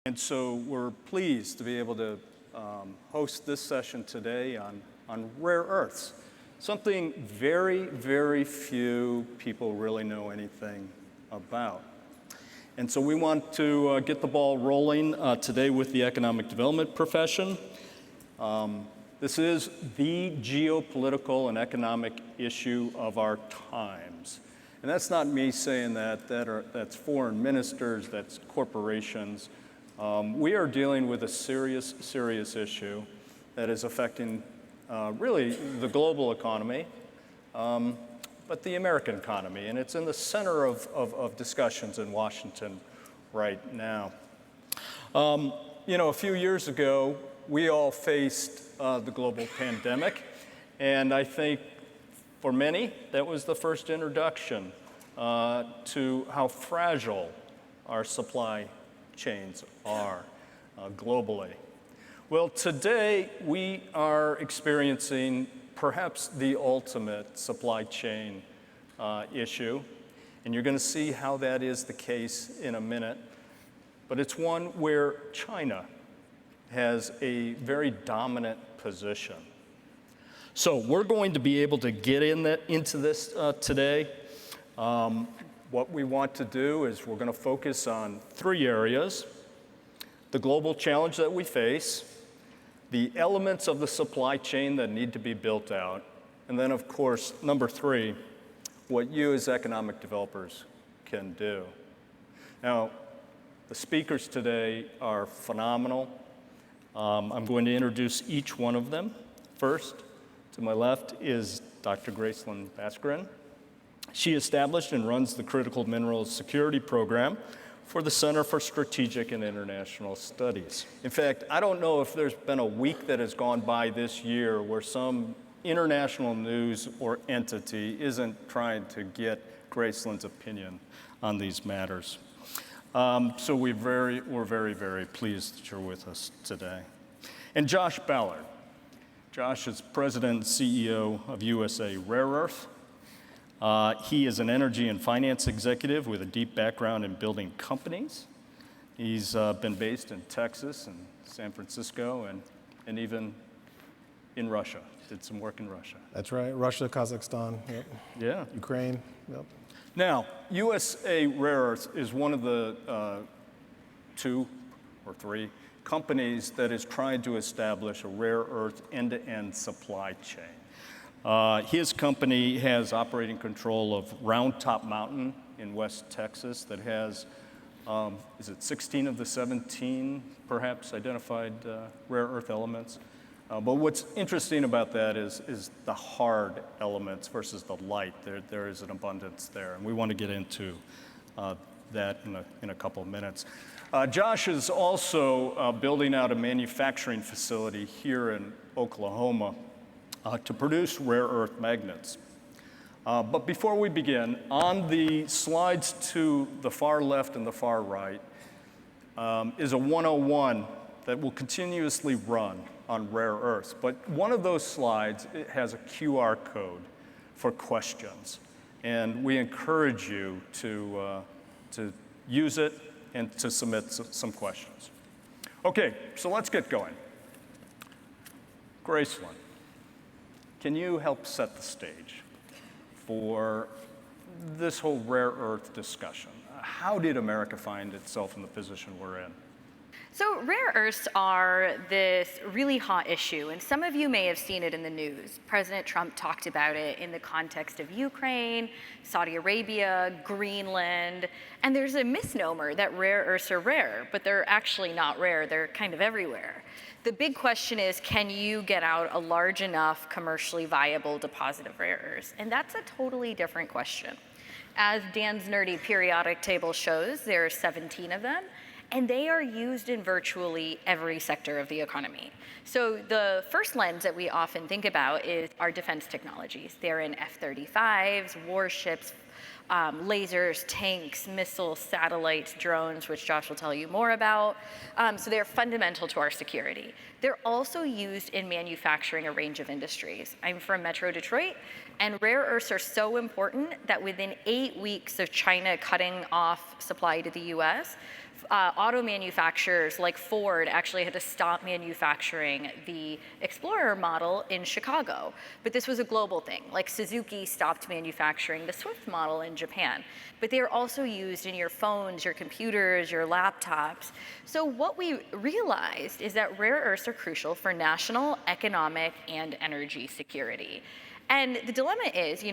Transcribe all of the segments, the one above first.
And so we're pleased to be able to host this session today on rare earths, something very, very few people really know anything about. And so we want to get the ball rolling today with the economic development profession. This is the geopolitical and economic issue of our times. And that's not me saying that, that's foreign ministers, that's corporations. We are dealing with a serious, serious issue that is affecting really the global economy, but the American economy. And it's in the center of discussions in Washington right now. A few years ago, we all faced the global pandemic. And I think for many, that was the first introduction to how fragile our supply chains are globally. Well, today we are experiencing perhaps the ultimate supply chain issue, and you're going to see how that is the case in a minute. But it's one where China has a very dominant position. So we're going to be able to get into this today. What we want to do is we're going to focus on three areas: the global challenge that we face, the elements of the supply chain that need to be built out, and then, of course, number three, what you as economic developers can do. Now, the speakers today are phenomenal. I'm going to introduce each one of them. First, to my left is Dr. Gracelin Baskaran. She established and runs the Critical Minerals Security Program for the Center for Strategic and International Studies. In fact, I don't know if there's been a week that has gone by this year where some international news or entity isn't trying to get Gracelin's opinion on these matters. So we're very, very pleased that you're with us today. And Josh Ballard. Josh is President and CEO of USA Rare Earth. He is an energy and finance executive with a deep background in building companies. He's been based in Texas and San Francisco and even in Russia. Did some work in Russia. That's right. Russia, Kazakhstan, yep. Yeah. Ukraine, yep. Now, USA Rare Earth is one of the 2 or 3 companies that is trying to establish a rare earth end-to-end supply chain. His company has operating control of Round Top Mountain in West Texas that has, 16 of the 17 perhaps identified rare earth elements. But what's interesting about that is the hard elements versus the light. There is an abundance there, and we want to get into that in a couple of minutes. Josh is also building out a manufacturing facility here in Oklahoma to produce rare earth magnets. But before we begin, on the slides to the far left and the far right is a 101 that will continuously run on rare earths. But one of those slides, it has a QR code for questions. And we encourage you to use it and to submit some questions. Okay, so let's get going. Gracelin, can you help set the stage for this whole rare earth discussion? How did America find itself in the position we're in? So rare earths are this really hot issue, and some of you may have seen it in the news. President Trump talked about it in the context of Ukraine, Saudi Arabia, Greenland, and there's a misnomer that rare earths are rare, but they're actually not rare. They're kind of everywhere. The big question is, can you get out a large enough commercially viable deposit of rare earths? And that's a totally different question. As Dan's nerdy periodic table shows, there are 17 of them, and they are used in virtually every sector of the economy. So the first lens that we often think about is our defense technologies. They're in F-35s, warships, lasers, tanks, missiles, satellites, drones, which Josh will tell you more about. So they're fundamental to our security. They're also used in manufacturing a range of industries. I'm from Metro Detroit, and rare earths are so important that within 8 weeks of China cutting off supply to the US, auto manufacturers like Ford actually had to stop manufacturing the Explorer model in Chicago. But this was a global thing. Like Suzuki stopped manufacturing the Swift model in Japan. But they are also used in your phones, your computers, your laptops. So what we realized is that rare earths are crucial for national, economic, and energy security. And the dilemma is,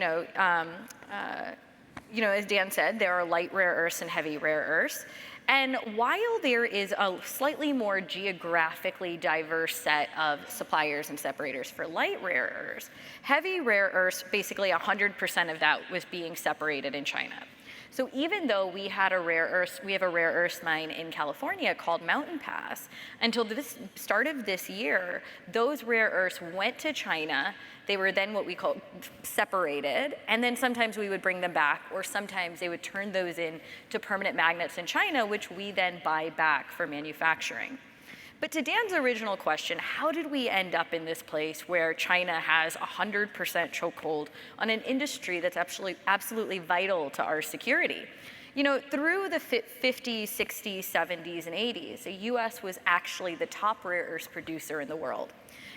as Dan said, there are light rare earths and heavy rare earths. And while there is a slightly more geographically diverse set of suppliers and separators for light rare earths, heavy rare earths, basically 100% of that was being separated in China. So even though we have a rare earths mine in California called Mountain Pass, until the start of this year, those rare earths went to China. They were then what we call separated, and then sometimes we would bring them back, or sometimes they would turn those into permanent magnets in China, which we then buy back for manufacturing. But to Dan's original question, how did we end up in this place where China has 100% chokehold on an industry that's absolutely vital to our security? Through the 50s, 60s, 70s, and 80s, the US was actually the top rare earths producer in the world.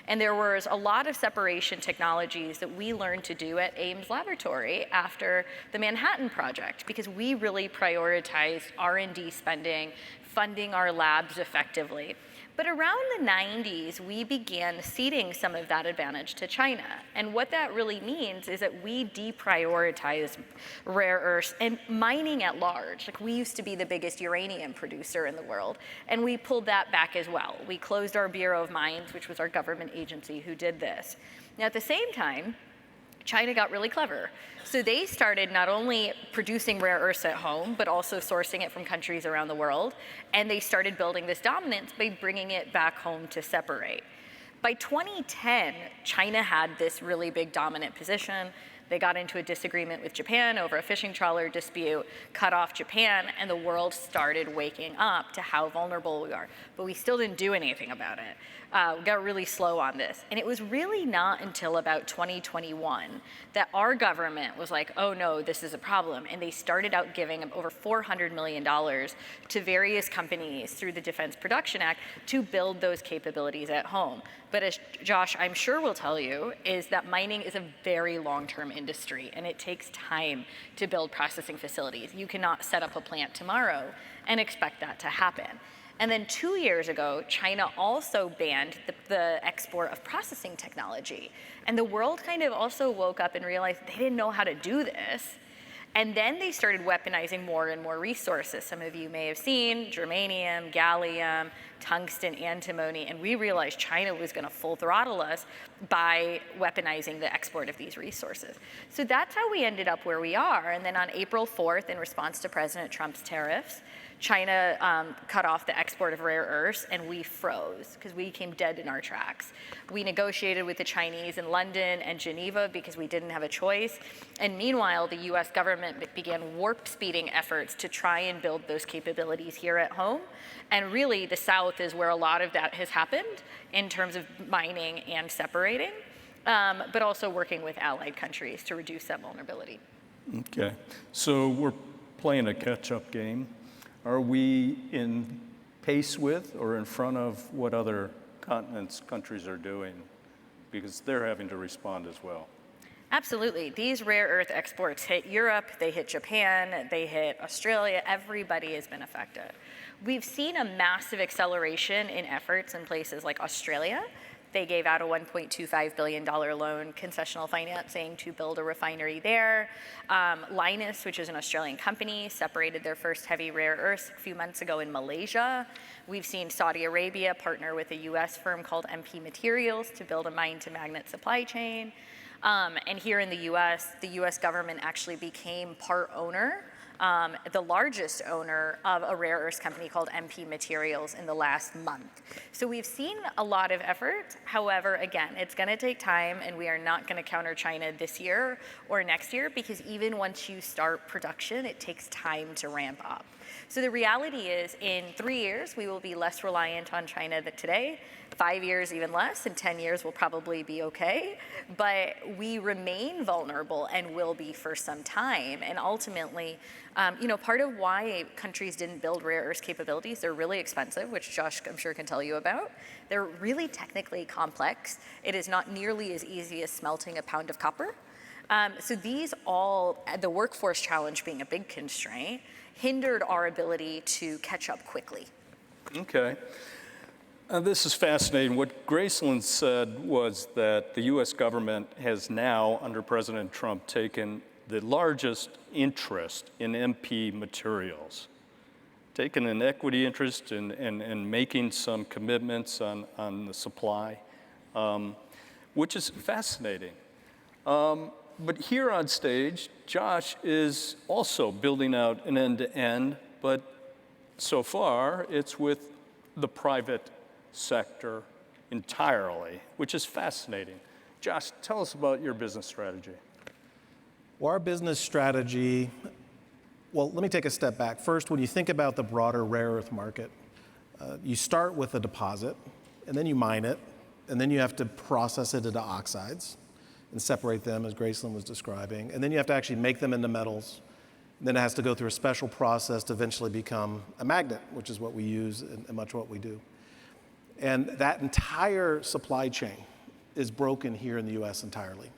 And there was a lot of separation technologies that we learned to do at Ames Laboratory after the Manhattan Project, because we really prioritized R&D spending, funding our labs effectively. But around the 90s, we began ceding some of that advantage to China. And what that really means is that we deprioritized rare earths and mining at large. Like, we used to be the biggest uranium producer in the world, and we pulled that back as well. We closed our Bureau of Mines, which was our government agency who did this. Now, at the same time, China got really clever. So they started not only producing rare earths at home, but also sourcing it from countries around the world. And they started building this dominance by bringing it back home to separate. By 2010, China had this really big dominant position. They got into a disagreement with Japan over a fishing trawler dispute, cut off Japan, and the world started waking up to how vulnerable we are. But we still didn't do anything about it. We got really slow on this. And it was really not until about 2021 that our government was like, oh no, this is a problem. And they started out giving over $400 million to various companies through the Defense Production Act to build those capabilities at home. But as Josh, I'm sure will tell you, is that mining is a very long-term industry, and it takes time to build processing facilities. You cannot set up a plant tomorrow and expect that to happen. And then 2 years ago, China also banned the export of processing technology. And the world kind of also woke up and realized they didn't know how to do this. And then they started weaponizing more and more resources. Some of you may have seen germanium, gallium, tungsten, antimony, and we realized China was going to full throttle us by weaponizing the export of these resources. So that's how we ended up where we are. And then on April 4th, in response to President Trump's tariffs, China cut off the export of rare earths, and we froze because we came dead in our tracks. We negotiated with the Chinese in London and Geneva because we didn't have a choice. And meanwhile, the US government began warp speeding efforts to try and build those capabilities here at home. And really, the South is where a lot of that has happened in terms of mining and separating, but also working with allied countries to reduce that vulnerability. Okay, so we're playing a catch-up game. Are we in pace with or in front of what other continents, countries are doing? Because they're having to respond as well. Absolutely. These rare earth exports hit Europe, they hit Japan, they hit Australia. Everybody has been affected. We've seen a massive acceleration in efforts in places like Australia. They gave out a $1.25 billion loan, concessional financing, to build a refinery there. Lynas, which is an Australian company, separated their first heavy rare earths a few months ago in Malaysia. We've seen Saudi Arabia partner with a US firm called MP Materials to build a mine-to-magnet supply chain. And here in the US government actually became part owner the largest owner of a rare earths company called MP Materials in the last month. So we've seen a lot of effort. However, again, it's going to take time, and we are not going to counter China this year or next year, because even once you start production, it takes time to ramp up. So the reality is, in 3 years, we will be less reliant on China than today. 5 years, even less. In 10 years, we'll probably be okay. But we remain vulnerable and will be for some time. And ultimately, part of why countries didn't build rare earths capabilities, they're really expensive, which Josh, I'm sure, can tell you about. They're really technically complex. It is not nearly as easy as smelting a pound of copper. So these all, the workforce challenge being a big constraint, hindered our ability to catch up quickly. Okay. This is fascinating. What Gracelin said was that the U.S. government has now, under President Trump, taken the largest interest in MP Materials, taken an equity interest in making some commitments on the supply, which is fascinating. But here on stage, Josh is also building out an end-to-end, but so far it's with the private sector entirely, which is fascinating. Josh, tell us about your business strategy. Well, our business strategy, well, let me take a step back. First, when you think about the broader rare earth market, you start with a deposit, and then you mine it, and then you have to process it into oxides and separate them, as Gracelin was describing. And then you have to actually make them into metals. And then it has to go through a special process to eventually become a magnet, which is what we use and much what we do. And that entire supply chain is broken here in the US entirely.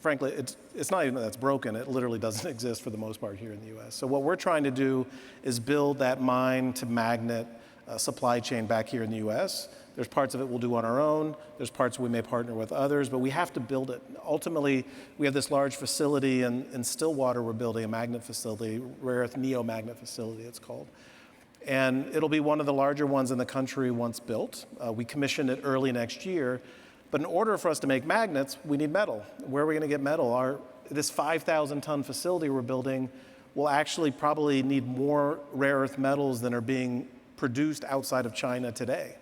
Frankly, it's not even that it's broken, it literally doesn't exist for the most part here in the US. So what we're trying to do is build that mine to magnet supply chain back here in the US. There's parts of it we'll do on our own. There's parts we may partner with others, but we have to build it. Ultimately, we have this large facility in Stillwater. We're building a magnet facility, rare earth neomagnet facility, it's called. And it'll be one of the larger ones in the country once built. We commissioned it early next year. But in order for us to make magnets, we need metal. Where are we going to get metal? This 5,000-ton facility we're building will actually probably need more rare earth metals than are being produced outside of China today.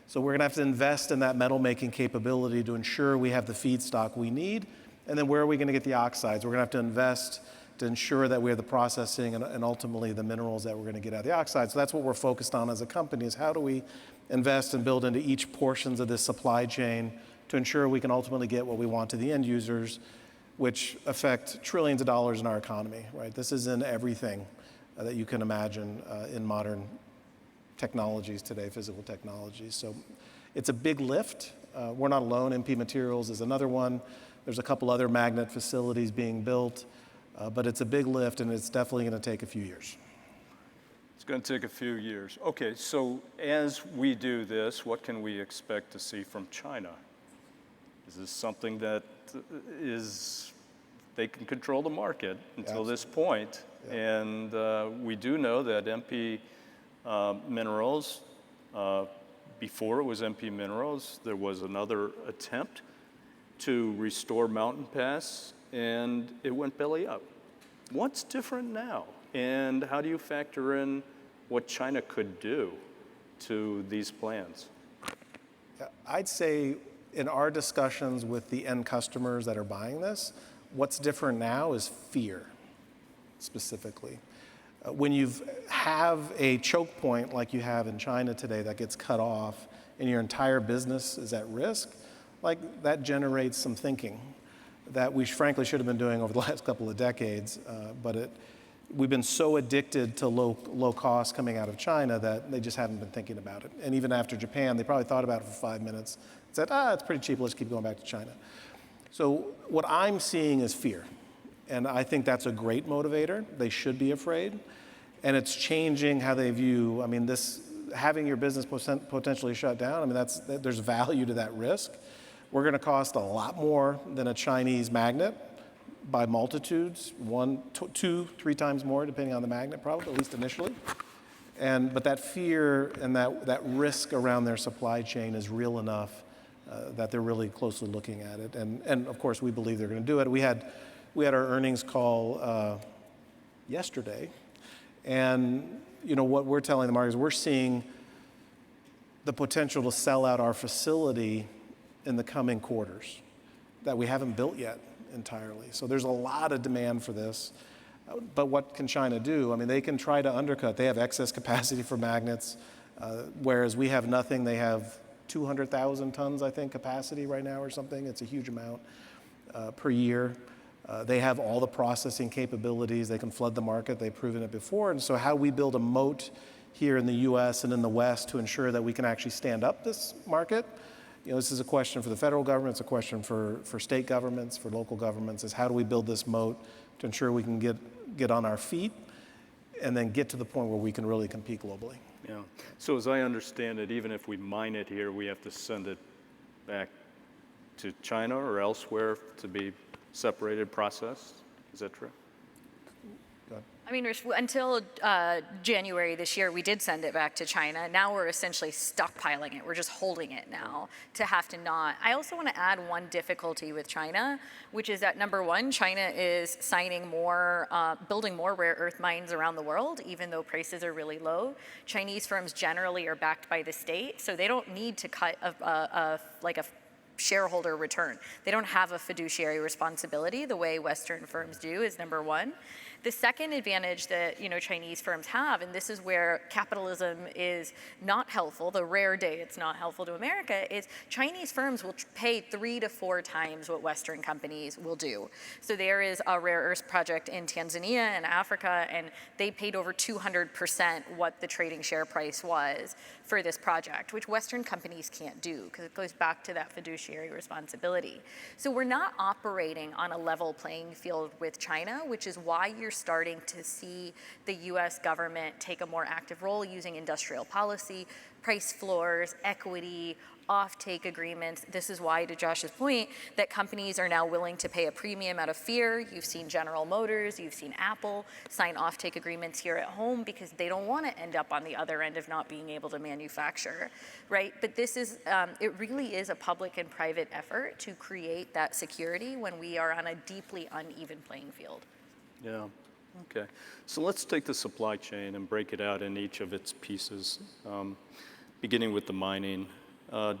So we're going to have to invest in that metal making capability to ensure we have the feedstock we need. And then where are we going to get the oxides? We're going to have to invest to ensure that we have the processing and ultimately the minerals that we're going to get out of the oxides. So that's what we're focused on as a company, is how do we invest and build into each portions of this supply chain to ensure we can ultimately get what we want to the end users, which affect trillions of dollars in our economy, right? This is in everything that you can imagine in modern technologies today, physical technologies. So it's a big lift. We're not alone. MP Materials is another one. There's a couple other magnet facilities being built, but it's a big lift, and it's definitely going to take a few years. It's going to take a few years. Okay, so as we do this, what can we expect to see from China? Is this something that they can control the market until this point? Yeah. And we do know that MP Minerals, before it was MP Minerals, there was another attempt to restore Mountain Pass, and it went belly up. What's different now? And how do you factor in what China could do to these plans? I'd say in our discussions with the end customers that are buying this, what's different now is fear, specifically. When you have a choke point like you have in China today that gets cut off and your entire business is at risk, like that generates some thinking that we frankly should have been doing over the last couple of decades, but we've been so addicted to low cost coming out of China that they just haven't been thinking about it. And even after Japan, they probably thought about it for 5 minutes and said, it's pretty cheap, let's keep going back to China. So what I'm seeing is fear. And I think that's a great motivator. They should be afraid. And it's changing how they view, having your business potentially shut down, there's value to that risk. We're going to cost a lot more than a Chinese magnet by multitudes, 1, 2, 3 times more, depending on the magnet, probably, at least initially. But that fear and that risk around their supply chain is real enough that they're really closely looking at it. And of course, we believe they're going to do it. We had our earnings call yesterday. And what we're telling the market is we're seeing the potential to sell out our facility in the coming quarters that we haven't built yet entirely. So there's a lot of demand for this. But what can China do? I mean, they can try to undercut. They have excess capacity for magnets, whereas we have nothing. They have 200,000 tons, I think, capacity right now or something. It's a huge amount per year. They have all the processing capabilities. They can flood the market. They've proven it before. And so how we build a moat here in the US and in the West to ensure that we can actually stand up this market, this is a question for the federal government, it's a question for state governments, for local governments, is how do we build this moat to ensure we can get on our feet and then get to the point where we can really compete globally. Yeah. So as I understand it, even if we mine it here, we have to send it back to China or elsewhere to be separated, processed. Is that true? Go ahead. I mean, until January this year, we did send it back to China. Now we're essentially stockpiling it. We're just holding it now to have to not. I also want to add one difficulty with China, which is that number one, China is signing more, building more rare earth mines around the world, even though prices are really low. Chinese firms generally are backed by the state, so they don't need to cut a shareholder return. They don't have a fiduciary responsibility the way Western firms do, is number one. The second advantage that Chinese firms have, and this is where capitalism is not helpful, the rare day it's not helpful to America, is Chinese firms will pay 3 to 4 times what Western companies will do. So there is a rare earth project in Tanzania and Africa, and they paid over 200% what the trading share price was for this project, which Western companies can't do because it goes back to that fiduciary responsibility. So we're not operating on a level playing field with China, which is why you're starting to see the US government take a more active role using industrial policy, price floors, equity, off-take agreements. This is why, to Josh's point, that companies are now willing to pay a premium out of fear. You've seen General Motors, you've seen Apple sign off-take agreements here at home because they don't want to end up on the other end of not being able to manufacture, right? But this is, it really is a public and private effort to create that security when we are on a deeply uneven playing field. Yeah. Okay. So let's take the supply chain and break it out in each of its pieces, beginning with the mining.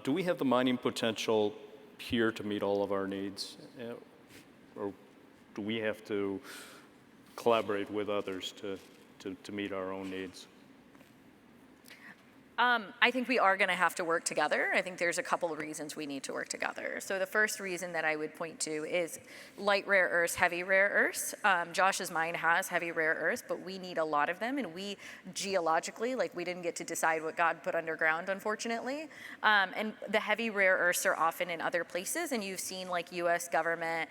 Do we have the mining potential here to meet all of our needs? Or do we have to collaborate with others to meet our own needs? I think we are going to have to work together. I think there's a couple of reasons we need to work together. So the first reason that I would point to is light rare earths, heavy rare earths. Josh's mine has heavy rare earths, but we need a lot of them. And we geologically, we didn't get to decide what God put underground, unfortunately. And the heavy rare earths are often in other places. And you've seen US government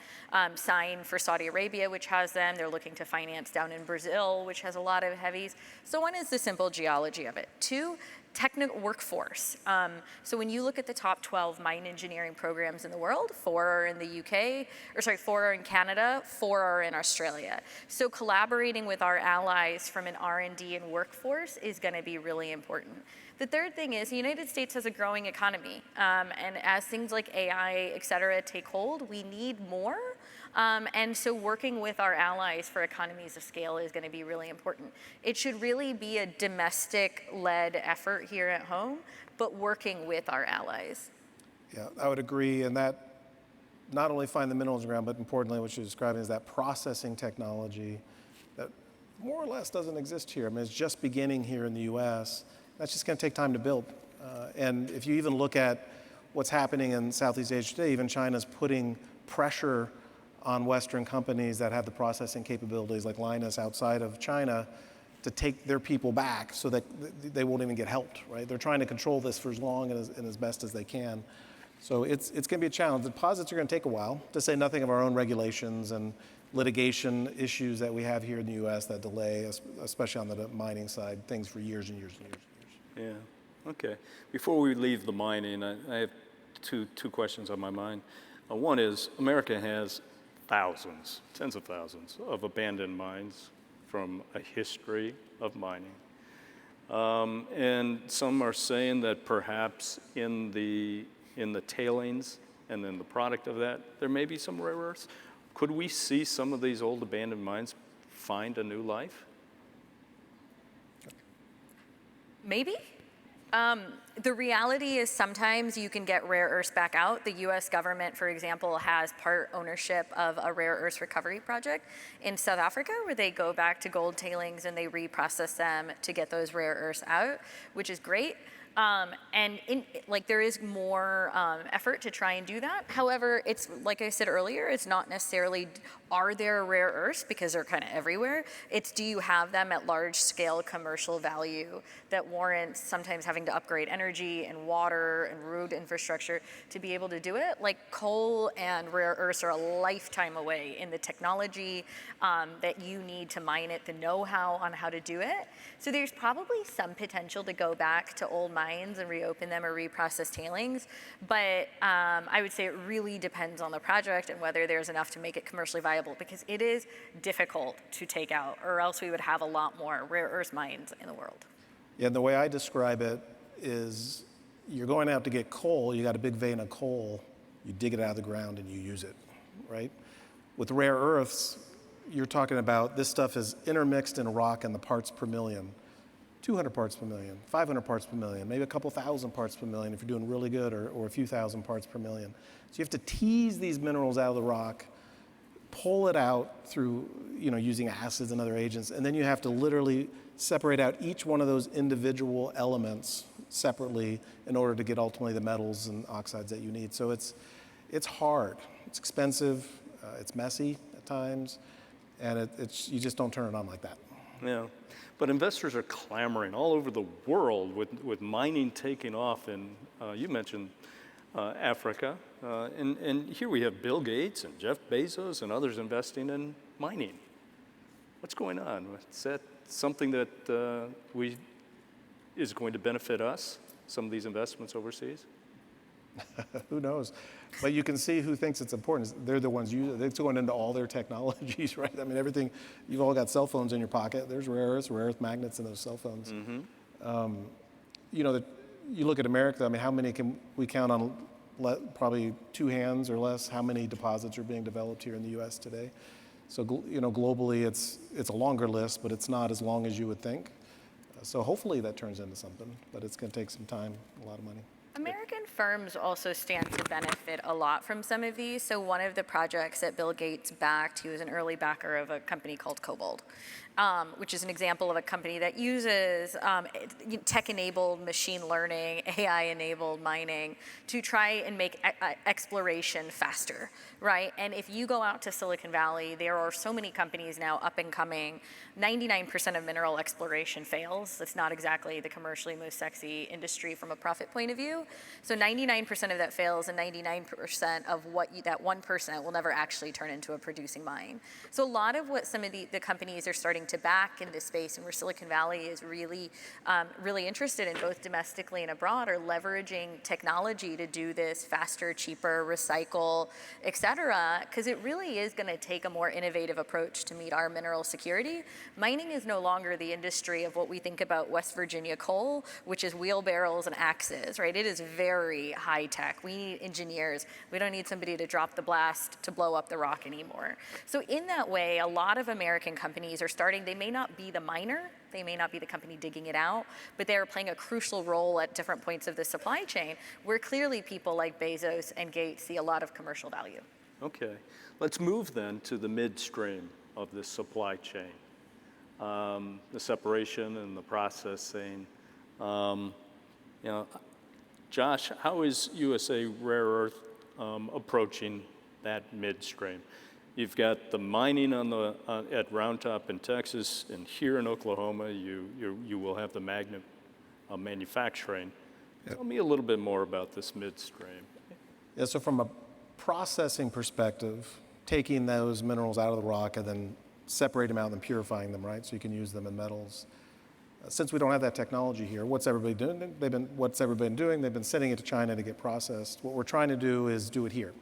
sign for Saudi Arabia, which has them. They're looking to finance down in Brazil, which has a lot of heavies. So one is the simple geology of it. Two, technical workforce. So when you look at the top 12 mine engineering programs in the world, 4 are in the UK, 4 are in Canada, 4 are in Australia. So collaborating with our allies from an R&D and workforce is going to be really important. The third thing is the United States has a growing economy. And as things like AI, et cetera, take hold, we need more. And so working with our allies for economies of scale is going to be really important. It should really be a domestic-led effort here at home, but working with our allies. Yeah, I would agree. And that not only find the minerals in the ground, but importantly, what you're describing is that processing technology that more or less doesn't exist here. I mean, it's just beginning here in the US. That's just going to take time to build. And if you even look at what's happening in Southeast Asia today, even China's putting pressure on Western companies that have the processing capabilities like Lynas outside of China to take their people back so that they won't even get helped, right? They're trying to control this for as long and as best as they can. So it's going to be a challenge. Deposits are going to take a while, to say nothing of our own regulations and litigation issues that we have here in the US that delay, especially on the mining side, things for years and years and years and years. Yeah, okay. Before we leave the mining, I have two questions on my mind. One is, America has thousands, tens of thousands of abandoned mines from a history of mining. And some are saying that perhaps in the tailings and then the product of that, there may be some rare earths. Could we see some of these old abandoned mines find a new life? Maybe. The reality is sometimes you can get rare earths back out. The US government, for example, has part ownership of a rare earths recovery project in South Africa where they go back to gold tailings and they reprocess them to get those rare earths out, which is great. There is more effort to try and do that. However, it's like I said earlier, it's not necessarily are there rare earths because they're kind of everywhere. It's do you have them at large scale commercial value that warrants sometimes having to upgrade energy and water and road infrastructure to be able to do it. Like coal and rare earths are a lifetime away in the technology that you need to mine it, the know-how on how to do it. So there's probably some potential to go back to old mines and reopen them or reprocess tailings. But I would say it really depends on the project and whether there's enough to make it commercially viable, because it is difficult to take out, or else we would have a lot more rare earth mines in the world. Yeah, and the way I describe it is you're going out to get coal, you got a big vein of coal, you dig it out of the ground and you use it, right? With rare earths, you're talking about this stuff is intermixed in rock in the parts per million. 200 parts per million, 500 parts per million, maybe a couple thousand parts per million if you're doing really good, or a few thousand parts per million. So you have to tease these minerals out of the rock, pull it out through, using acids and other agents, and then you have to literally separate out each one of those individual elements separately in order to get ultimately the metals and oxides that you need. So it's hard, it's expensive, it's messy at times, and you just don't turn it on like that. Yeah, but investors are clamoring all over the world with mining taking off, and you mentioned Africa, and here we have Bill Gates and Jeff Bezos and others investing in mining. What's going on? Is that something that is going to benefit us, some of these investments overseas? Who knows? But you can see who thinks it's important. They're the ones it's going into all their technologies, right? I mean, everything, you've all got cell phones in your pocket. There's rare earth magnets in those cell phones. Mm-hmm. You look at America, I mean, how many can we count on, probably two hands or less, how many deposits are being developed here in the US today? So, globally, it's a longer list, but it's not as long as you would think. So hopefully that turns into something, but it's going to take some time, a lot of money. American firms also stand to benefit a lot from some of these. So one of the projects that Bill Gates backed, he was an early backer of a company called Cobalt, which is an example of a company that uses tech-enabled machine learning, AI-enabled mining to try and make exploration faster, right? And if you go out to Silicon Valley, there are so many companies now up and coming. 99% of mineral exploration fails. It's not exactly the commercially most sexy industry from a profit point of view. So 99% of that fails, and 99% of that 1% will never actually turn into a producing mine. So a lot of what some of the companies are starting to back in this space, and where Silicon Valley is really, really interested in both domestically and abroad, are leveraging technology to do this faster, cheaper, recycle, et cetera, because it really is going to take a more innovative approach to meet our mineral security. Mining is no longer the industry of what we think about West Virginia coal, which is wheelbarrows and axes, right? It is very high tech. We need engineers. We don't need somebody to drop the blast to blow up the rock anymore. So in that way, a lot of American companies are starting, they may not be the miner, they may not be the company digging it out, but they're playing a crucial role at different points of the supply chain, where clearly people like Bezos and Gates see a lot of commercial value. Okay, let's move then to the midstream of this supply chain. The separation and the processing. Josh, how is USA Rare Earth approaching that midstream? You've got the mining at Round Top in Texas, and here in Oklahoma, you will have the magnet manufacturing. Yep. Tell me a little bit more about this midstream. Yeah, so from a processing perspective, taking those minerals out of the rock and then separate them out and purifying them, right? So you can use them in metals. Since we don't have that technology here, what's everybody doing? They've been sending it to China to get processed. What we're trying to do is do it here.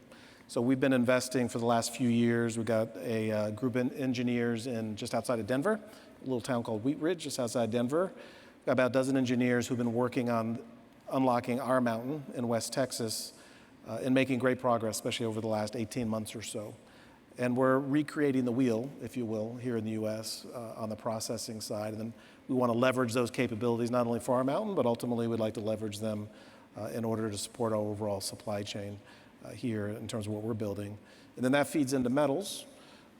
So we've been investing for the last few years. We've got a group of engineers just outside of Denver, a little town called Wheat Ridge, just outside Denver. We've got about a dozen engineers who've been working on unlocking our mountain in West Texas and making great progress, especially over the last 18 months or so. And we're recreating the wheel, if you will, here in the US on the processing side. And then we want to leverage those capabilities not only for our mountain, but ultimately we'd like to leverage them in order to support our overall supply chain here in terms of what we're building. And then that feeds into metals,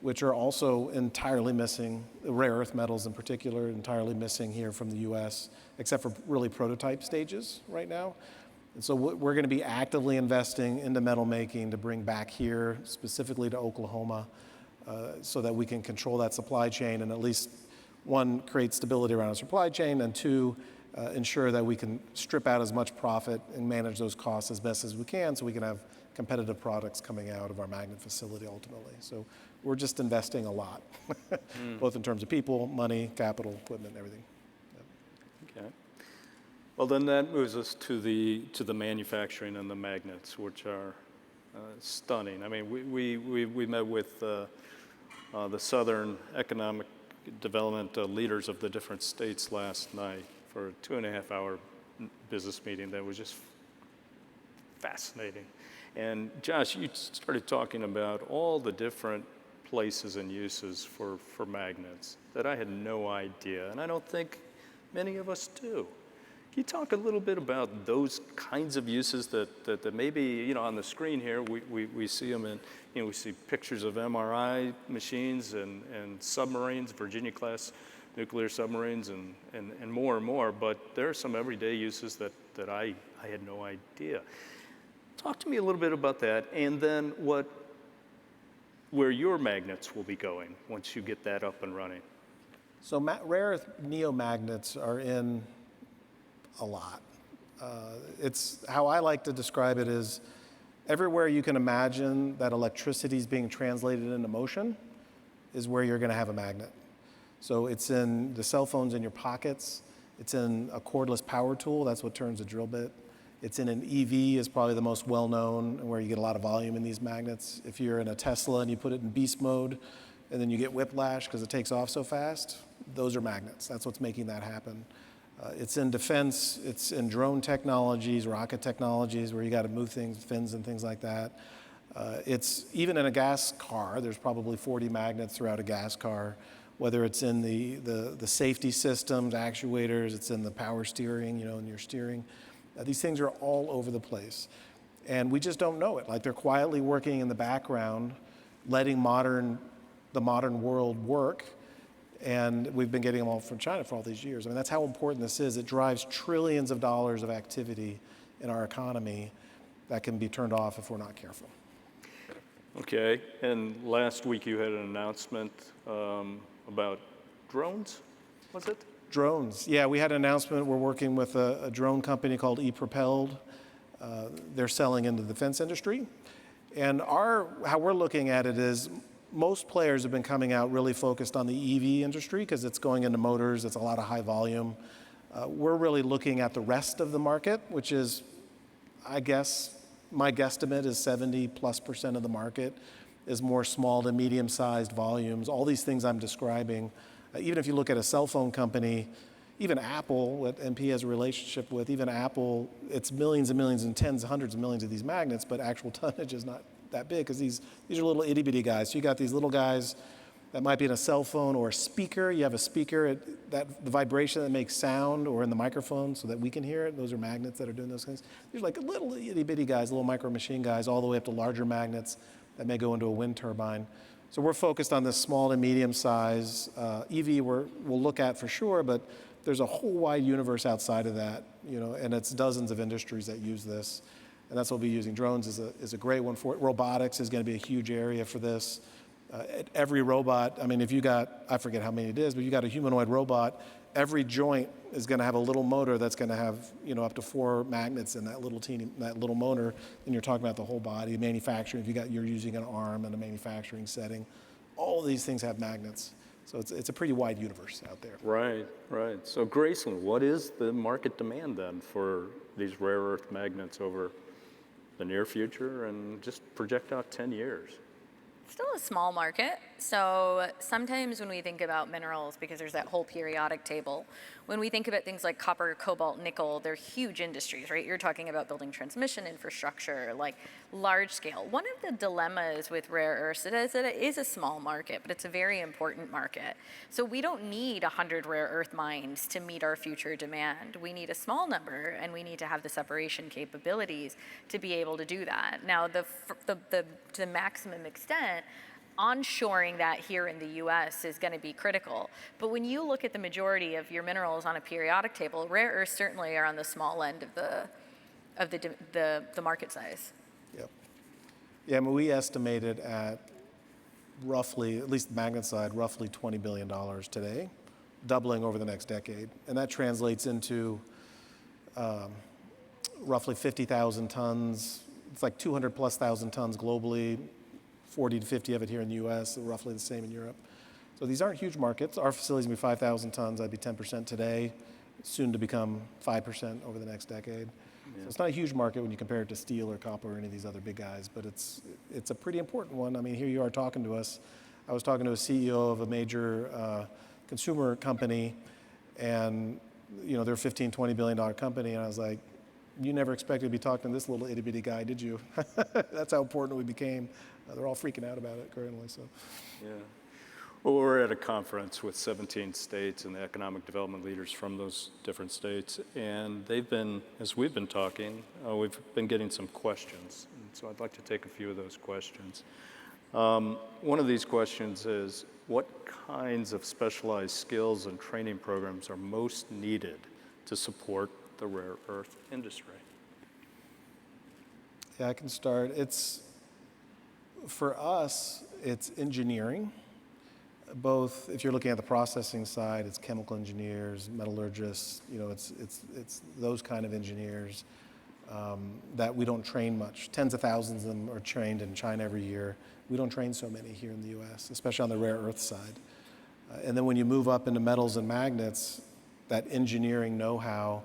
which are also entirely missing, rare earth metals in particular, entirely missing here from the US, except for really prototype stages right now. And so we're going to be actively investing into metal making to bring back here, specifically to Oklahoma, so that we can control that supply chain and at least, one, create stability around our supply chain, and two, ensure that we can strip out as much profit and manage those costs as best as we can so we can have competitive products coming out of our magnet facility ultimately. So we're just investing a lot, both in terms of people, money, capital, equipment, everything. Okay. Well, then that moves us to the manufacturing and the magnets, which are stunning. I mean, we met with the Southern Economic Development leaders of the different states last night for a 2.5-hour business meeting that was just fascinating. And Josh, you started talking about all the different places and uses for magnets that I had no idea, and I don't think many of us do. Can you talk a little bit about those kinds of uses that maybe, you know, on the screen here, we see them in, you know, we see pictures of MRI machines and submarines, Virginia-class nuclear submarines and more and more, but there are some everyday uses that I had no idea. Talk to me a little bit about that, and then where your magnets will be going once you get that up and running. So rare earth neomagnets are in a lot. It's how I like to describe it is everywhere you can imagine that electricity is being translated into motion is where you're going to have a magnet. So it's in the cell phones in your pockets. It's in a cordless power tool. That's what turns a drill bit. It's in an EV is probably the most well-known, where you get a lot of volume in these magnets. If you're in a Tesla and you put it in beast mode and then you get whiplash because it takes off so fast, those are magnets. That's what's making that happen. It's in defense, it's in drone technologies, rocket technologies, where you got to move things, fins and things like that. It's even in a gas car, there's probably 40 magnets throughout a gas car, whether it's in the safety systems, actuators, it's in the power steering, you know, in your steering. These things are all over the place. And we just don't know it. Like, they're quietly working in the background, letting the modern world work. And we've been getting them all from China for all these years. I mean, that's how important this is. It drives trillions of dollars of activity in our economy that can be turned off if we're not careful. Okay, and last week you had an announcement about drones, was it? Drones, yeah, we had an announcement. We're working with a drone company called ePropelled. They're selling into the defense industry. And how we're looking at it is most players have been coming out really focused on the EV industry because it's going into motors, it's a lot of high volume. We're really looking at the rest of the market, which is, I guess, my guesstimate is 70+% of the market is more small to medium-sized volumes. All these things I'm describing, even if you look at a cell phone company, even Apple, what MP has a relationship with, even Apple, it's millions and millions and tens, hundreds of millions of these magnets, but actual tonnage is not that big because these are little itty bitty guys. So you got these little guys that might be in a cell phone or a speaker. You have a speaker, the vibration that makes sound, or in the microphone so that we can hear it. Those are magnets that are doing those things. These are like little itty bitty guys, little micro machine guys, all the way up to larger magnets that may go into a wind turbine. So we're focused on this small to medium size. EV we'll look at for sure, but there's a whole wide universe outside of that, you know, and it's dozens of industries that use this. And that's what we'll be using. Drones is a great one for it. Robotics is going to be a huge area for this. Every robot, I mean, if you got, I forget how many it is, but you got a humanoid robot, every joint is going to have a little motor that's going to have, you know, up to 4 magnets in that little motor. And you're talking about the whole body. Manufacturing, if you're using an arm in a manufacturing setting, all of these things have magnets. So it's a pretty wide universe out there. Right. So Gracelin, what is the market demand then for these rare earth magnets over the near future and just project out 10 years? Still a small market. So sometimes when we think about minerals, because there's that whole periodic table, when we think about things like copper, cobalt, nickel, they're huge industries, right? You're talking about building transmission infrastructure, like large scale. One of the dilemmas with rare earths is that it is a small market, but it's a very important market. So we don't need 100 rare earth mines to meet our future demand. We need a small number, and we need to have the separation capabilities to be able to do that. Now, to the maximum extent, onshoring that here in the US is going to be critical. But when you look at the majority of your minerals on a periodic table, rare earths certainly are on the small end of the market size. Yep. Yeah, I mean, we estimated at roughly, at least the magnet side, roughly $20 billion today, doubling over the next decade. And that translates into roughly 50,000 tons. It's like 200 plus thousand tons globally, 40 to 50 of it here in the US, and roughly the same in Europe. So these aren't huge markets. Our facilities will be 5,000 tons. That'd be 10% today, soon to become 5% over the next decade. Yeah. So it's not a huge market when you compare it to steel or copper or any of these other big guys, but it's a pretty important one. I mean, here you are talking to us. I was talking to a CEO of a major consumer company, and they're a $15, $20 billion company, and I was like, you never expected to be talking to this little itty bitty guy, did you? That's how important we became. They're all freaking out about it currently. So, yeah. Well, we're at a conference with 17 states and the economic development leaders from those different states, and they've been, as we've been talking, we've been getting some questions. And so I'd like to take a few of those questions. One of these questions is, what kinds of specialized skills and training programs are most needed to support the rare earth industry? Yeah, I can start. For us, it's engineering. Both, if you're looking at the processing side, it's chemical engineers, metallurgists. It's those kind of engineers that we don't train much. Tens of thousands of them are trained in China every year. We don't train so many here in the U.S., especially on the rare earth side. And then when you move up into metals and magnets, that engineering know-how,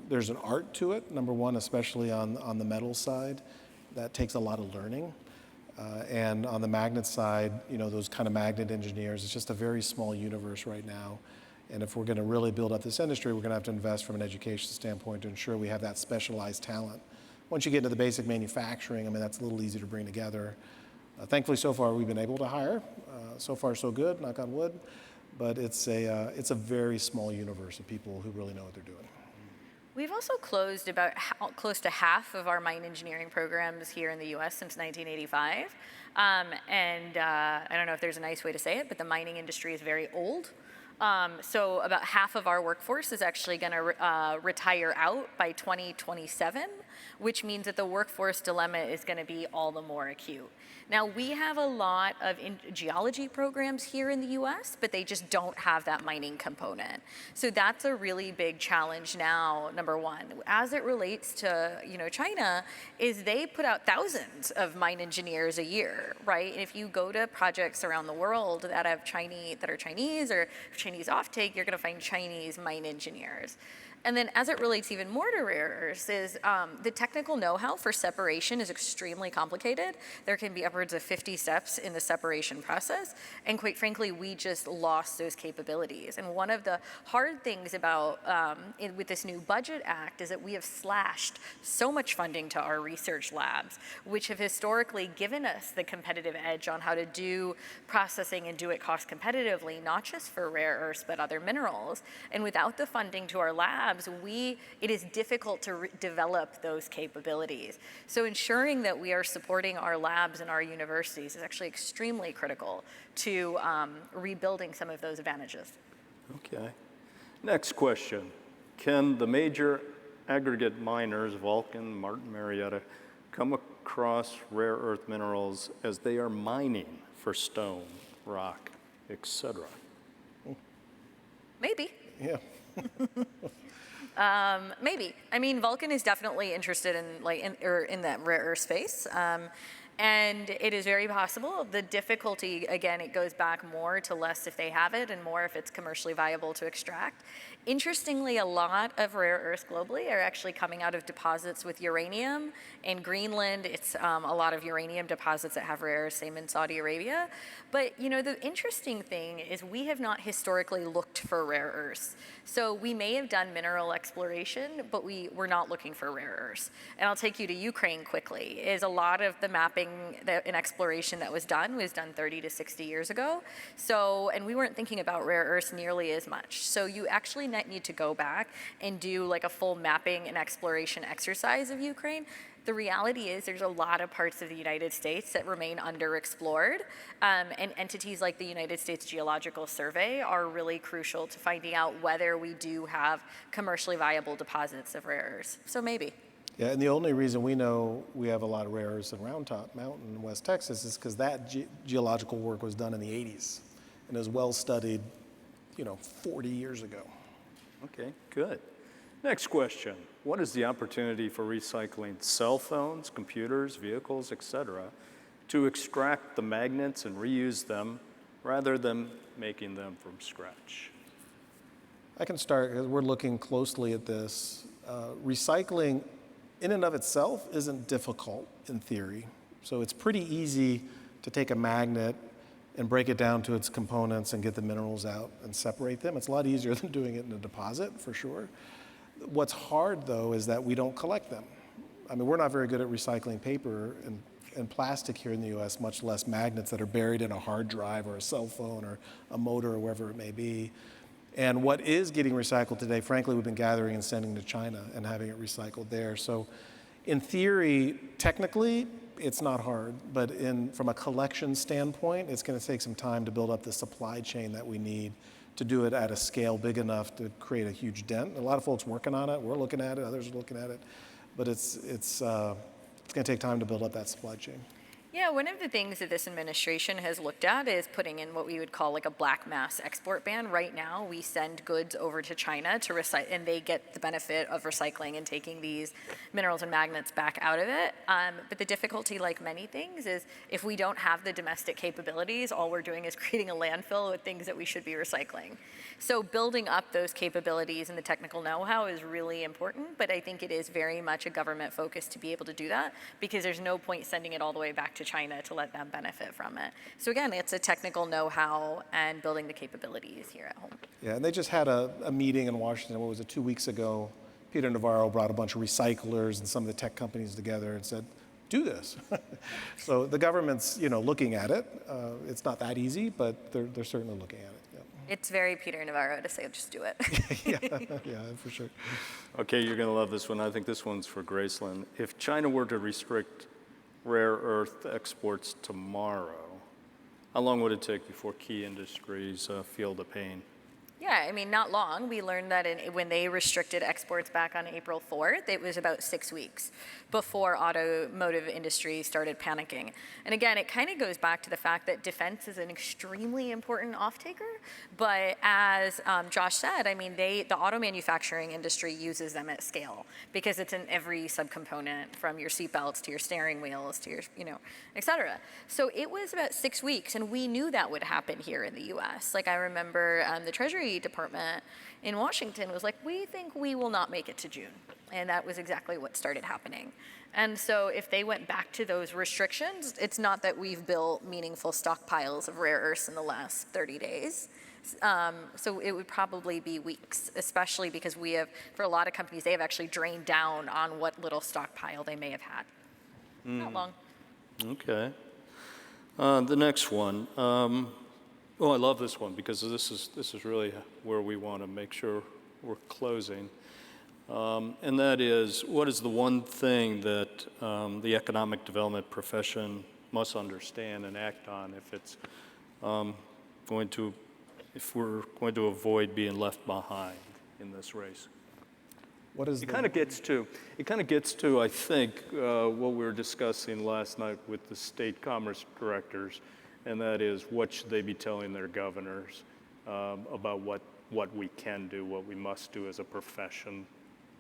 there's an art to it, number one, especially on the metal side. That takes a lot of learning. And on the magnet side, those kind of magnet engineers, it's just a very small universe right now. And if we're going to really build up this industry, we're going to have to invest from an education standpoint to ensure we have that specialized talent. Once you get into the basic manufacturing, I mean, that's a little easier to bring together. Thankfully, so far, we've been able to hire. So far, so good, knock on wood. But it's a very small universe of people who really know what they're doing. We've also closed about close to half of our mine engineering programs here in the U.S. since 1985. And I don't know if there's a nice way to say it, but the mining industry is very old. So about half of our workforce is actually going to retire out by 2027, which means that the workforce dilemma is going to be all the more acute. Now, we have a lot of geology programs here in the US, but they just don't have that mining component. So that's a really big challenge now, number one. As it relates to China, is they put out thousands of mine engineers a year, right? And if you go to projects around the world that are Chinese or Chinese offtake, you're going to find Chinese mine engineers. And then as it relates even more to rare earths is the technical know-how for separation is extremely complicated. There can be upwards of 50 steps in the separation process. And quite frankly, we just lost those capabilities. And one of the hard things about with this new budget act is that we have slashed so much funding to our research labs, which have historically given us the competitive edge on how to do processing and do it cost competitively, not just for rare earths, but other minerals. And without the funding to our labs, it is difficult to develop those capabilities. So ensuring that we are supporting our labs and our universities is actually extremely critical to rebuilding some of those advantages. Okay. Next question. Can the major aggregate miners, Vulcan, Martin Marietta, come across rare earth minerals as they are mining for stone, rock, etc.? Maybe. Yeah. Maybe. I mean, Vulcan is definitely interested in that rare earth space. And it is very possible. The difficulty, again, it goes back more to less if they have it and more if it's commercially viable to extract. Interestingly, a lot of rare earths globally are actually coming out of deposits with uranium. In Greenland, it's a lot of uranium deposits that have rare earths, same in Saudi Arabia. But the interesting thing is we have not historically looked for rare earths. So we may have done mineral exploration, but we're not looking for rare earths. And I'll take you to Ukraine quickly. Is a lot of the mapping and exploration that was done 30 to 60 years ago. So, and we weren't thinking about rare earths nearly as much. So you actually need to go back and do like a full mapping and exploration exercise of Ukraine. The reality is there's a lot of parts of the United States that remain underexplored, and entities like the United States Geological Survey are really crucial to finding out whether we do have commercially viable deposits of rare earths. So maybe. Yeah, and the only reason we know we have a lot of rare earths in Round Top Mountain in West Texas is because that geological work was done in the 80s and is well studied, 40 years ago. Okay, good. Next question. What is the opportunity for recycling cell phones, computers, vehicles, etc., to extract the magnets and reuse them rather than making them from scratch? I can start because we're looking closely at this. Recycling in and of itself isn't difficult in theory. So it's pretty easy to take a magnet and break it down to its components and get the minerals out and separate them. It's a lot easier than doing it in a deposit, for sure. What's hard, though, is that we don't collect them. I mean, we're not very good at recycling paper and plastic here in the US, much less magnets that are buried in a hard drive or a cell phone or a motor or wherever it may be. And what is getting recycled today, frankly, we've been gathering and sending to China and having it recycled there. So in theory, technically, it's not hard, but from a collection standpoint, it's going to take some time to build up the supply chain that we need to do it at a scale big enough to create a huge dent. A lot of folks working on it. We're looking at it. Others are looking at it, but it's going to take time to build up that supply chain. Yeah, one of the things that this administration has looked at is putting in what we would call like a black mass export ban. Right now, we send goods over to China to recycle, and they get the benefit of recycling and taking these minerals and magnets back out of it. But the difficulty, like many things, is if we don't have the domestic capabilities, all we're doing is creating a landfill with things that we should be recycling. So building up those capabilities and the technical know-how is really important, but I think it is very much a government focus to be able to do that, because there's no point sending it all the way back to China to let them benefit from it. So again, it's a technical know-how and building the capabilities here at home. Yeah, and they just had a meeting in Washington, what was it, 2 weeks ago. Peter Navarro brought a bunch of recyclers and some of the tech companies together and said, do this. So the government's looking at it. It's not that easy, but they're certainly looking at it. Yeah. It's very Peter Navarro to say, just do it. yeah, for sure. Okay, you're going to love this one. I think this one's for Gracelin. If China were to restrict rare earth exports tomorrow, how long would it take before key industries feel the pain? Yeah, I mean, not long. We learned that when they restricted exports back on April 4th, it was about 6 weeks before automotive industry started panicking. And again, it kind of goes back to the fact that defense is an extremely important off-taker. But as Josh said, I mean, the auto manufacturing industry uses them at scale because it's in every subcomponent, from your seatbelts to your steering wheels to your, et cetera. So it was about 6 weeks, and we knew that would happen here in the U.S. Like, I remember the Treasury Department in Washington was like, we think we will not make it to June. And that was exactly what started happening. And so if they went back to those restrictions, it's not that we've built meaningful stockpiles of rare earths in the last 30 days. So it would probably be weeks, especially because we have, for a lot of companies, they have actually drained down on what little stockpile they may have had. Not long. Okay. The next one. Oh, I love this one because this is really where we want to make sure we're closing. And that is, what is the one thing that the economic development profession must understand and act on if we're going to avoid being left behind in this race? It kind of gets to, I think, what we were discussing last night with the state commerce directors, and that is, what should they be telling their governors about what we can do, what we must do as a profession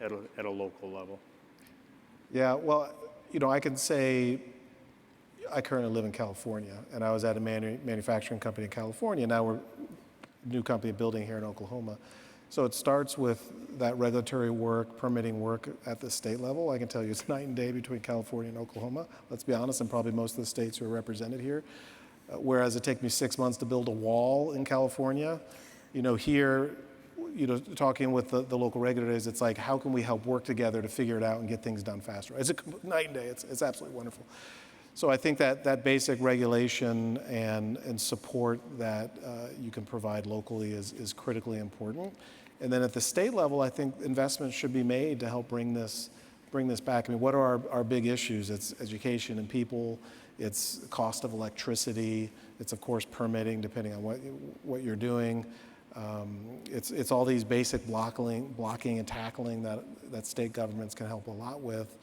at a local level? Yeah, well, I can say I currently live in California, and I was at a manufacturing company in California. Now we're a new company building here in Oklahoma. So it starts with that regulatory work, permitting work at the state level. I can tell you it's night and day between California and Oklahoma, let's be honest, and probably most of the states who are represented here. Whereas it takes me 6 months to build a wall in California, here, talking with the local regulators, it's like, how can we help work together to figure it out and get things done faster? It's a night and day, it's absolutely wonderful. So I think that basic regulation and support that you can provide locally is critically important. And then at the state level, I think investments should be made to help bring this back. I mean, what are our big issues? It's education and people, it's cost of electricity, it's of course permitting depending on what you're doing. It's all these basic blocking and tackling that state governments can help a lot with.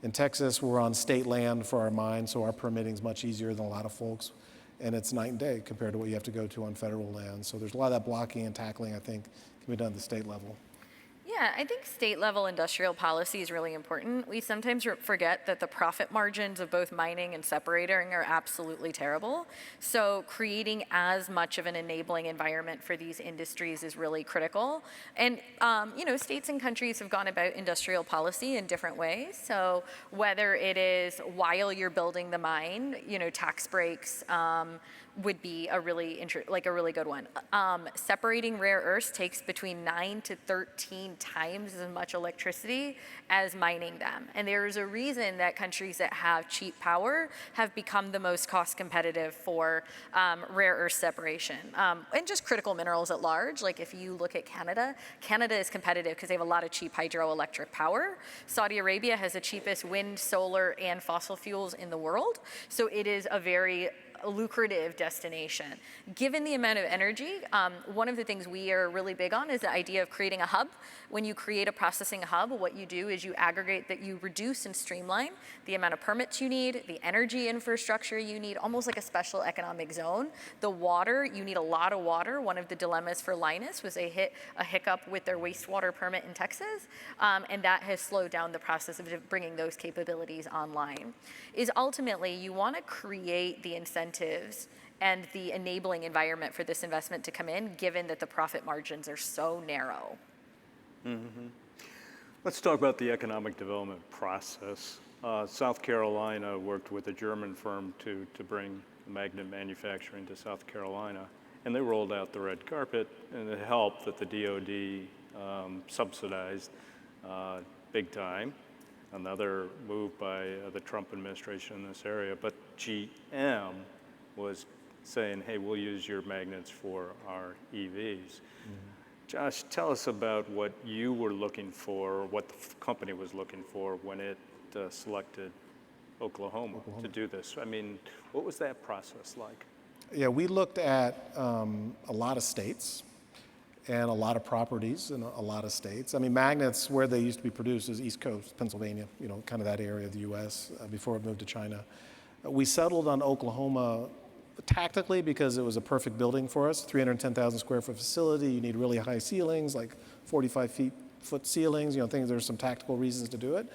In Texas, we're on state land for our mines, so our permitting is much easier than a lot of folks, and it's night and day compared to what you have to go to on federal land. So there's a lot of that blocking and tackling, I think, can be done at the state level. Yeah, I think state level industrial policy is really important. We sometimes forget that the profit margins of both mining and separating are absolutely terrible. So creating as much of an enabling environment for these industries is really critical. And, states and countries have gone about industrial policy in different ways. So whether it is while you're building the mine, tax breaks, would be a really good one. Separating rare earths takes between 9 to 13 times as much electricity as mining them. And there's a reason that countries that have cheap power have become the most cost competitive for rare earth separation. And just critical minerals at large. Like if you look at Canada is competitive because they have a lot of cheap hydroelectric power. Saudi Arabia has the cheapest wind, solar, and fossil fuels in the world. So it is a very lucrative destination. Given the amount of energy, one of the things we are really big on is the idea of creating a hub. When you create a processing hub, what you do is you aggregate that you reduce and streamline the amount of permits you need, the energy infrastructure you need, almost like a special economic zone. The water, you need a lot of water. One of the dilemmas for Linus was they hit a hiccup with their wastewater permit in Texas, and that has slowed down the process of bringing those capabilities online. Is ultimately you want to create the incentives and the enabling environment for this investment to come in, given that the profit margins are so narrow. Mm-hmm. Let's talk about the economic development process. South Carolina worked with a German firm to bring magnet manufacturing to South Carolina, and they rolled out the red carpet, and it helped that the DoD subsidized big time. Another move by the Trump administration in this area, but GM was saying, hey, we'll use your magnets for our EVs. Mm-hmm. Josh, tell us about what you were looking for, or what the company was looking for when it selected Oklahoma to do this. I mean, what was that process like? Yeah, we looked at a lot of states and a lot of properties in a lot of states. I mean, magnets, where they used to be produced is East Coast, Pennsylvania, kind of that area of the U.S. Before it moved to China. We settled on Oklahoma tactically because it was a perfect building for us, 310,000 square foot facility. You need really high ceilings, like 45-foot ceilings, there's some tactical reasons to do it.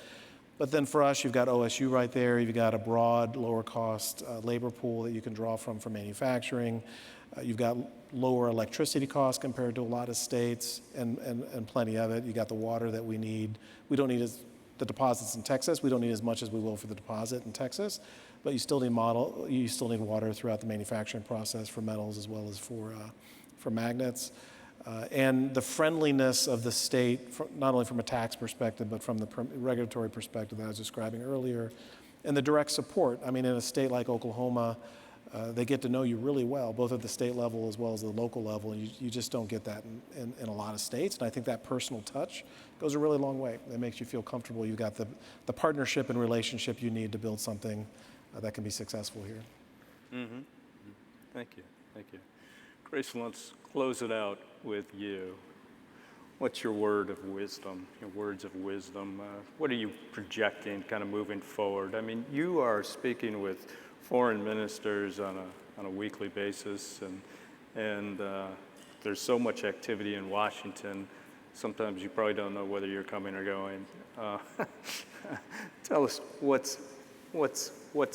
But then for us, you've got OSU right there. You've got a broad, lower cost labor pool that you can draw from for manufacturing. You've got lower electricity costs compared to a lot of states and plenty of it. You got the water that we need. We don't need the deposits in Texas. We don't need as much as we will for the deposit in Texas, but you still need water throughout the manufacturing process for metals as well as for magnets. And the friendliness of the state, not only from a tax perspective, but from the regulatory perspective that I was describing earlier, and the direct support. I mean, in a state like Oklahoma, they get to know you really well, both at the state level as well as the local level. And you just don't get that in a lot of states. And I think that personal touch goes a really long way. It makes you feel comfortable. You've got the partnership and relationship you need to build something that can be successful here. Mm-hmm. Thank you. Gracelin, let's close it out with you. What's your word of wisdom, your words of wisdom? What are you projecting kind of moving forward? I mean, you are speaking with foreign ministers on a weekly basis, and there's so much activity in Washington. Sometimes you probably don't know whether you're coming or going. Tell us what's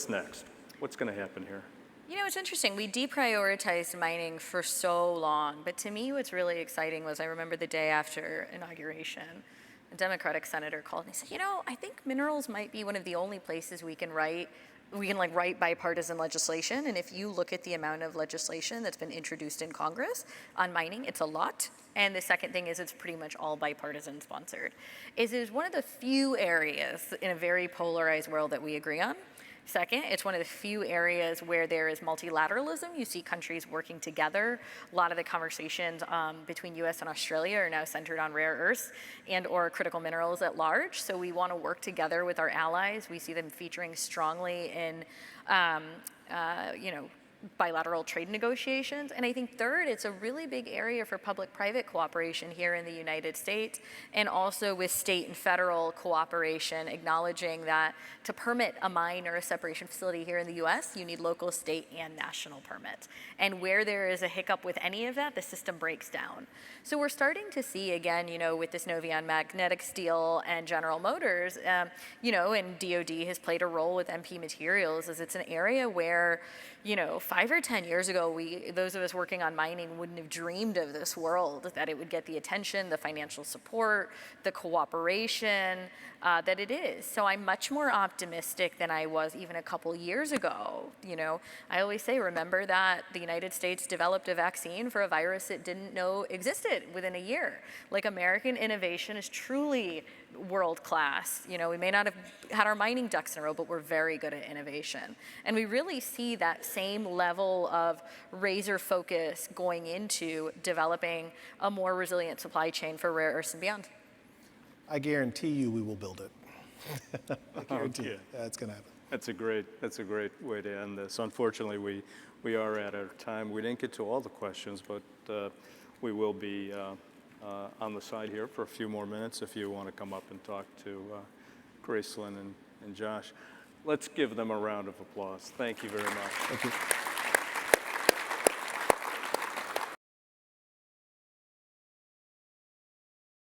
next. What's going to happen here? You know, it's interesting. We deprioritized mining for so long, but to me, what's really exciting was I remember the day after inauguration, a Democratic senator called and he said, you know, I think minerals might be one of the only places we can write bipartisan legislation. And if you look at the amount of legislation that's been introduced in Congress on mining, it's a lot. And the second thing is it's pretty much all bipartisan sponsored. It is one of the few areas in a very polarized world that we agree on. Second, it's one of the few areas where there is multilateralism. You see countries working together. A lot of the conversations between US and Australia are now centered on rare earths and or critical minerals at large. So we want to work together with our allies. We see them featuring strongly in, bilateral trade negotiations. And I think third, it's a really big area for public-private cooperation here in the United States, and also with state and federal cooperation, acknowledging that to permit a mine or a separation facility here in the US, you need local, state, and national permits. And where there is a hiccup with any of that, the system breaks down. So we're starting to see, again, with this Novion Magnetic Steel and General Motors, and DOD has played a role with MP Materials, as it's an area where, 5 or 10 years ago, those of us working on mining wouldn't have dreamed of this world, that it would get the attention, the financial support, the cooperation that it is. So I'm much more optimistic than I was even a couple years ago. I always say, remember that the United States developed a vaccine for a virus it didn't know existed within a year. Like, American innovation is truly world class. We may not have had our mining ducks in a row, but we're very good at innovation. And we really see that same level of razor focus going into developing a more resilient supply chain for rare earths and beyond. I guarantee you we will build it. I guarantee you. That's going to happen. That's a great way to end this. Unfortunately, we are at our time. We didn't get to all the questions, but we will be on the side here for a few more minutes if you want to come up and talk to Gracelin and Josh. Let's give them a round of applause. Thank you very much. Thank you.